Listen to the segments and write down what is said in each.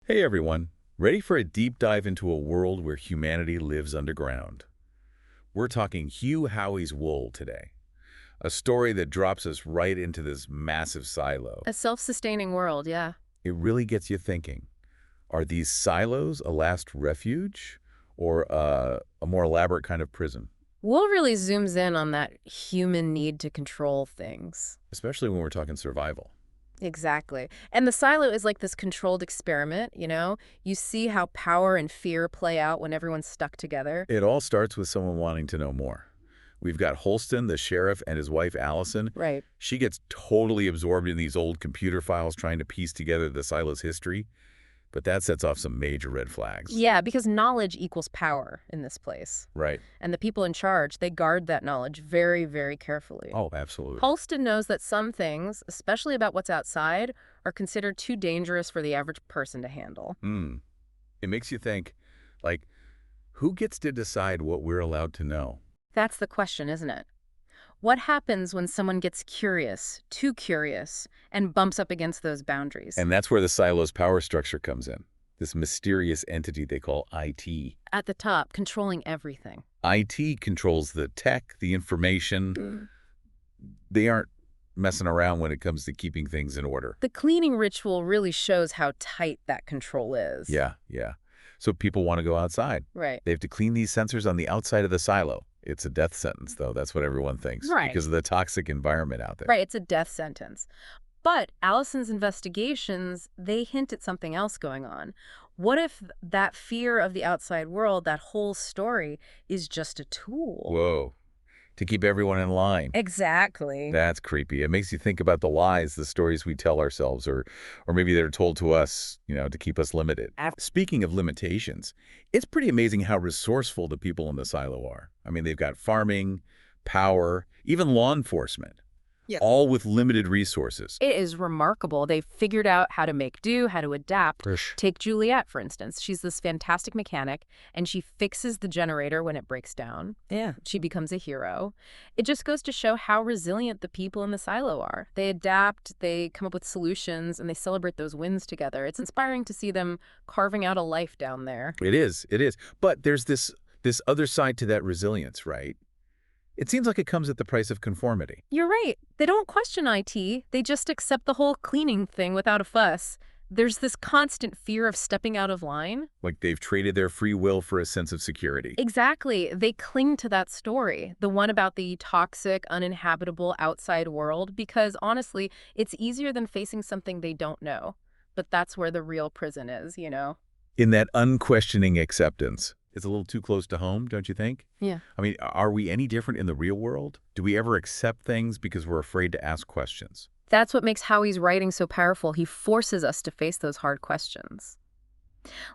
Hey everyone, ready for a deep dive into a world where humanity lives underground? We're talking Hugh Howey's Wool today, a story that drops us right into this massive silo. A self-sustaining world, yeah. It really gets you thinking. Are these silos a last refuge or a more elaborate kind of prison? Wool really zooms in on that human need to control things. Especially when we're talking survival. Exactly. And the silo is like this controlled experiment, you know? You see how power and fear play out when everyone's stuck together. It all starts with someone wanting to know more. We've got Holston, the sheriff, and his wife, Allison. Right. She gets totally absorbed in these old computer files trying to piece together the silo's history, but that sets off some major red flags. Yeah, because knowledge equals power in this place. Right. And the people in charge, they guard that knowledge very, very carefully. Oh, absolutely. Holston knows that some things, especially about what's outside, are considered too dangerous for the average person to handle. It makes you think, like, who gets to decide what we're allowed to know? That's the question, isn't it? What happens when someone gets curious, too curious, and bumps up against those boundaries? And that's where the silo's power structure comes in. This mysterious entity they call IT. At the top, controlling everything. IT controls the tech, the information. They aren't messing around when it comes to keeping things in order. The cleaning ritual really shows how tight that control is. Yeah. So people want to go outside. Right. They have to clean these sensors on the outside of the silo. It's a death sentence, though. That's what everyone thinks. Right. Because of the toxic environment out there. Right, it's a death sentence. But Allison's investigations, they hint at something else going on. What if that fear of the outside world, that whole story, is just a tool? Whoa. To keep everyone in line. Exactly. That's creepy. It makes you think about the lies, the stories we tell ourselves, or maybe they're told to us, to keep us limited. Speaking of limitations, it's pretty amazing how resourceful the people in the silo are. I mean, they've got farming, power, even law enforcement. Yes. All with limited resources. It is remarkable. They've figured out how to make do, how to adapt. Take Juliet, for instance. She's this fantastic mechanic, and she fixes the generator when it breaks down. Yeah. She becomes a hero. It just goes to show how resilient the people in the silo are. They adapt, they come up with solutions, and they celebrate those wins together. It's inspiring to see them carving out a life down there. It is. But there's this other side to that resilience, right? It seems like it comes at the price of conformity. You're right. They don't question IT. They just accept the whole cleaning thing without a fuss. There's this constant fear of stepping out of line. Like they've traded their free will for a sense of security. Exactly. They cling to that story, the one about the toxic, uninhabitable outside world, because honestly, it's easier than facing something they don't know. But that's where the real prison is, In that unquestioning acceptance. It's a little too close to home, don't you think? Yeah. I mean, are we any different in the real world? Do we ever accept things because we're afraid to ask questions? That's what makes Howey's writing so powerful. He forces us to face those hard questions.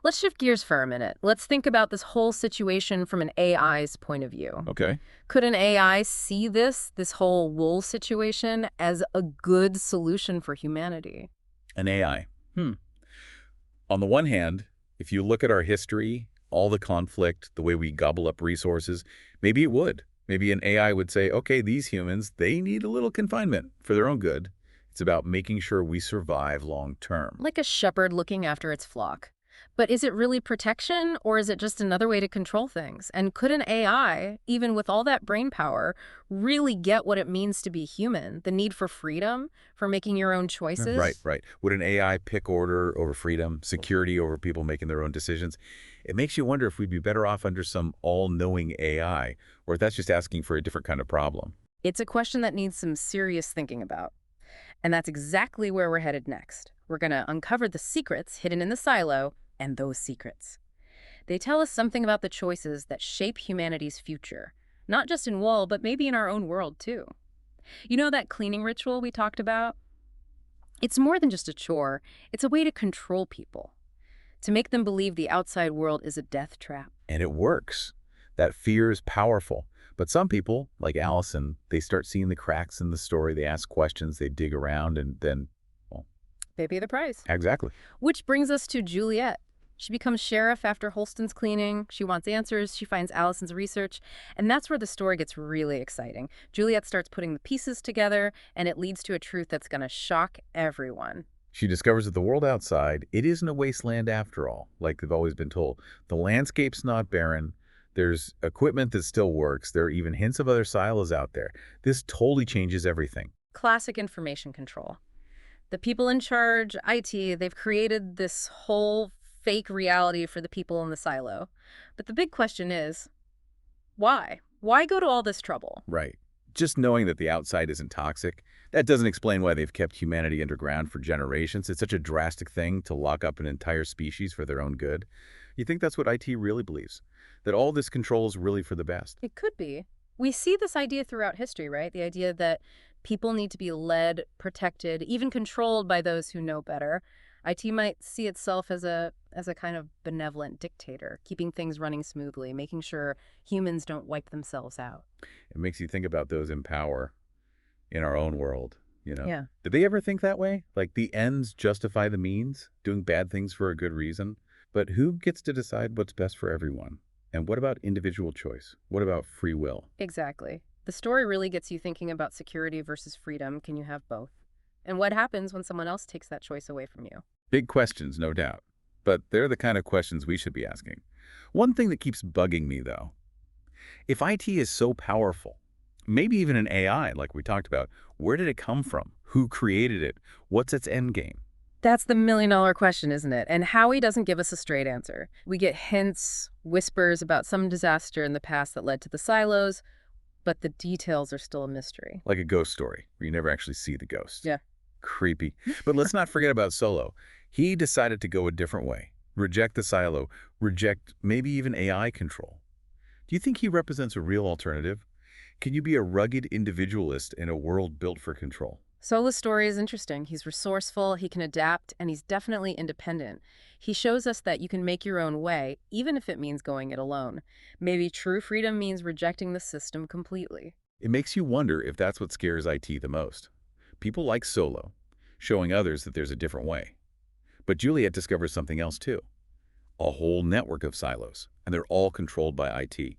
Let's shift gears for a minute. Let's think about this whole situation from an AI's point of view. Okay. Could an AI see this whole wool situation, as a good solution for humanity? An AI. On the one hand, if you look at our history, all the conflict, the way we gobble up resources, maybe it would. Maybe an AI would say, okay, these humans, they need a little confinement for their own good. It's about making sure we survive long term. Like a shepherd looking after its flock. But is it really protection, or is it just another way to control things? And could an AI, even with all that brain power, really get what it means to be human? The need for freedom, for making your own choices? Right. Would an AI pick order over freedom, security over people making their own decisions? It makes you wonder if we'd be better off under some all-knowing AI, or if that's just asking for a different kind of problem. It's a question that needs some serious thinking about. And that's exactly where we're headed next. We're going to uncover the secrets hidden in the silo, and those secrets. They tell us something about the choices that shape humanity's future, not just in wool, but maybe in our own world too. You know that cleaning ritual we talked about? It's more than just a chore. It's a way to control people, to make them believe the outside world is a death trap. And it works. That fear is powerful. But some people, like Allison, they start seeing the cracks in the story. They ask questions, they dig around, and then, They pay the price. exactly. Which brings us to Juliet. She becomes sheriff after Holston's cleaning. She wants answers. She finds Allison's research. And that's where the story gets really exciting. Juliet starts putting the pieces together, and it leads to a truth that's going to shock everyone. She discovers that the world outside, it isn't a wasteland after all, like they've always been told. The landscape's not barren. There's equipment that still works. There are even hints of other silos out there. This totally changes everything. Classic information control. The people in charge, IT, they've created this whole fake reality for the people in the silo. But the big question is, why? Why go to all this trouble? Right. Just knowing that the outside isn't toxic, that doesn't explain why they've kept humanity underground for generations. It's such a drastic thing to lock up an entire species for their own good. You think that's what IT really believes? That all this control is really for the best? It could be. We see this idea throughout history, right? The idea that people need to be led, protected, even controlled by those who know better. IT might see itself as a kind of benevolent dictator, keeping things running smoothly, making sure humans don't wipe themselves out. It makes you think about those in power in our own world, you know? Yeah. Did they ever think that way? Like the ends justify the means, doing bad things for a good reason? But who gets to decide what's best for everyone? And what about individual choice? What about free will? Exactly. The story really gets you thinking about security versus freedom. Can you have both? And what happens when someone else takes that choice away from you? Big questions, no doubt. But they're the kind of questions we should be asking. One thing that keeps bugging me, though, if IT is so powerful, maybe even an AI like we talked about, where did it come from? Who created it? What's its end game? That's the million-dollar question, isn't it? And Howey doesn't give us a straight answer. We get hints, whispers about some disaster in the past that led to the silos, but the details are still a mystery. Like a ghost story, where you never actually see the ghost. Yeah. Creepy. But let's not forget about Solo. He decided to go a different way. Reject the silo. Reject maybe even AI control. Do you think he represents a real alternative? Can you be a rugged individualist in a world built for control? Solo's story is interesting. He's resourceful, he can adapt, and he's definitely independent. He shows us that you can make your own way, even if it means going it alone. Maybe true freedom means rejecting the system completely. It makes you wonder if that's what scares IT the most. People like Solo, showing others that there's a different way. But Juliet discovers something else too. A whole network of silos, and they're all controlled by IT.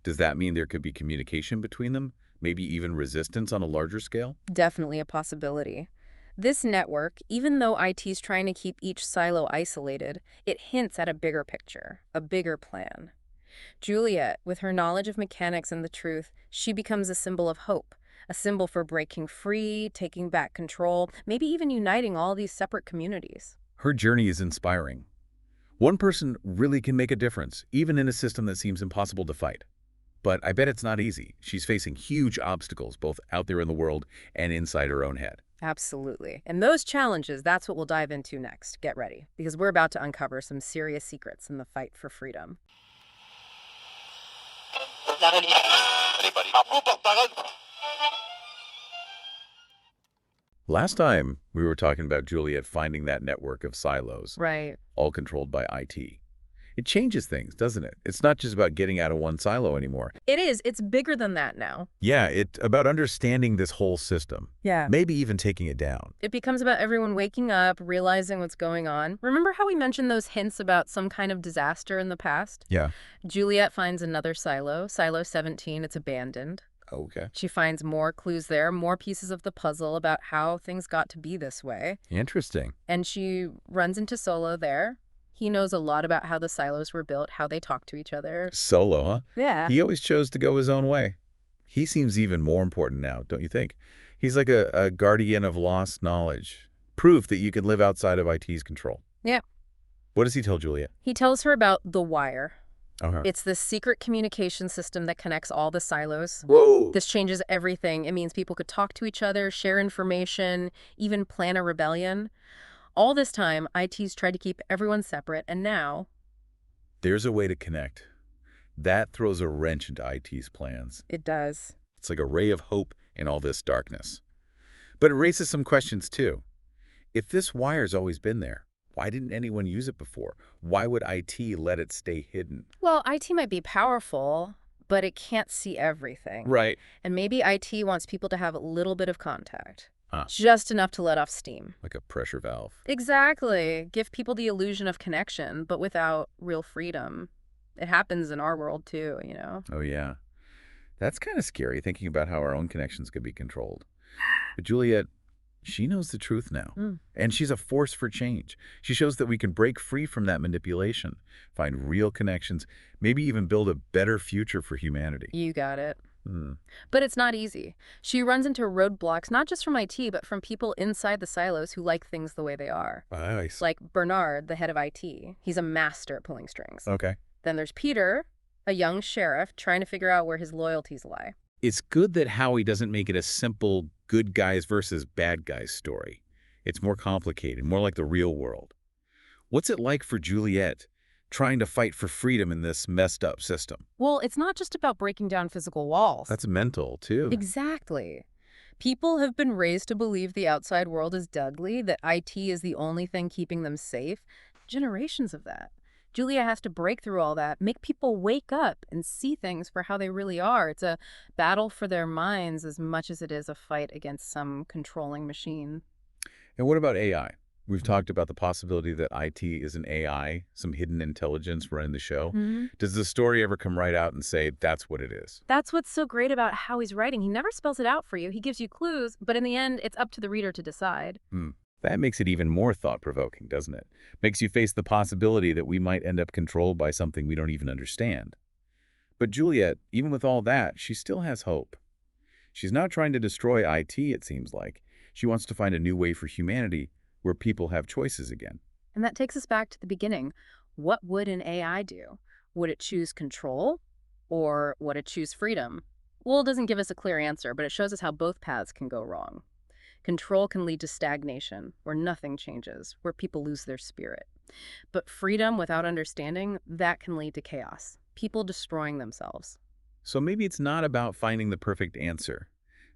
Does that mean there could be communication between them? Maybe even resistance on a larger scale? Definitely a possibility. This network, even though IT's trying to keep each silo isolated, it hints at a bigger picture, a bigger plan. Juliet, with her knowledge of mechanics and the truth, she becomes a symbol of hope, a symbol for breaking free, taking back control, maybe even uniting all these separate communities. Her journey is inspiring. One person really can make a difference, even in a system that seems impossible to fight. But I bet it's not easy. She's facing huge obstacles, both out there in the world and inside her own head. Absolutely. And those challenges, that's what we'll dive into next. Get ready, because we're about to uncover some serious secrets in the fight for freedom. Last time, we were talking about Juliet finding that network of silos, Right. all controlled by IT. It changes things, doesn't it? It's not just about getting out of one silo anymore. It is. It's bigger than that now. Yeah, it's about understanding this whole system, Yeah. maybe even taking it down. It becomes about everyone waking up, realizing what's going on. Remember how we mentioned those hints about some kind of disaster in the past? Yeah. Juliet finds another silo, Silo 17. It's abandoned. Okay. She finds more clues there, more pieces of the puzzle about how things got to be this way. Interesting. And she runs into Solo there. He knows a lot about how the silos were built, how they talk to each other. Solo, huh? Yeah. He always chose to go his own way. He seems even more important now, don't you think? He's like a guardian of lost knowledge. Proof that you can live outside of IT's control. Yeah. What does he tell Juliet? He tells her about the wire. Okay. It's this secret communication system that connects all the silos. Whoa! This changes everything. It means people could talk to each other, share information, even plan a rebellion. All this time, IT's tried to keep everyone separate, and now... There's a way to connect. That throws a wrench into IT's plans. It does. It's like a ray of hope in all this darkness. But it raises some questions, too. If this wire's always been there, why didn't anyone use it before? Why would IT let it stay hidden? Well, IT might be powerful, but it can't see everything. Right. And maybe IT wants people to have a little bit of contact. Huh. Just enough to let off steam. Like a pressure valve. Exactly. Give people the illusion of connection, but without real freedom. It happens in our world too, you know? Oh, yeah. That's kind of scary, thinking about how our own connections could be controlled. But Juliet, she knows the truth now. Mm. And she's a force for change. She shows that we can break free from that manipulation, find real connections, maybe even build a better future for humanity. You got it. Hmm. But it's not easy. She runs into roadblocks, not just from IT, but from people inside the silos who like things the way they are. Nice. Like Bernard, the head of IT. He's a master at pulling strings. Okay. Then there's Peter, a young sheriff trying to figure out where his loyalties lie. It's good that Howey doesn't make it a simple good guys versus bad guys story. It's more complicated, more like the real world. What's it like for Juliet trying to fight for freedom in this messed up system? Well, it's not just about breaking down physical walls. That's mental, too. Exactly. People have been raised to believe the outside world is deadly, that IT is the only thing keeping them safe. Generations of that. Julia has to break through all that, make people wake up and see things for how they really are. It's a battle for their minds as much as it is a fight against some controlling machine. And what about AI? We've talked about the possibility that IT is an AI, some hidden intelligence running the show. Mm-hmm. Does the story ever come right out and say that's what it is? That's what's so great about how he's writing. He never spells it out for you. He gives you clues, but in the end, it's up to the reader to decide. That makes it even more thought-provoking, doesn't it? Makes you face the possibility that we might end up controlled by something we don't even understand. But Juliet, even with all that, she still has hope. She's not trying to destroy IT, it seems like. She wants to find a new way for humanity where people have choices again. And that takes us back to the beginning. What would an AI do? Would it choose control or would it choose freedom? Well, it doesn't give us a clear answer, but it shows us how both paths can go wrong. Control can lead to stagnation, where nothing changes, where people lose their spirit. But freedom without understanding, that can lead to chaos, people destroying themselves. So maybe it's not about finding the perfect answer.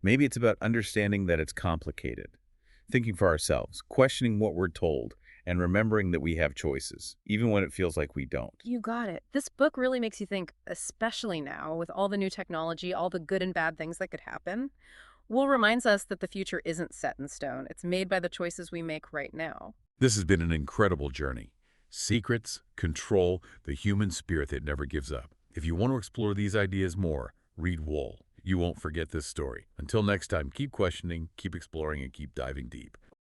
Maybe it's about understanding that it's complicated. Thinking for ourselves, questioning what we're told, and remembering that we have choices, even when it feels like we don't. You got it. This book really makes you think, especially now, with all the new technology, all the good and bad things that could happen. Well, reminds us that the future isn't set in stone. It's made by the choices we make right now. This has been an incredible journey. Secrets, control, the human spirit that never gives up. If you want to explore these ideas more, read Wool. You won't forget this story. Until next time, keep questioning, keep exploring, and keep diving deep.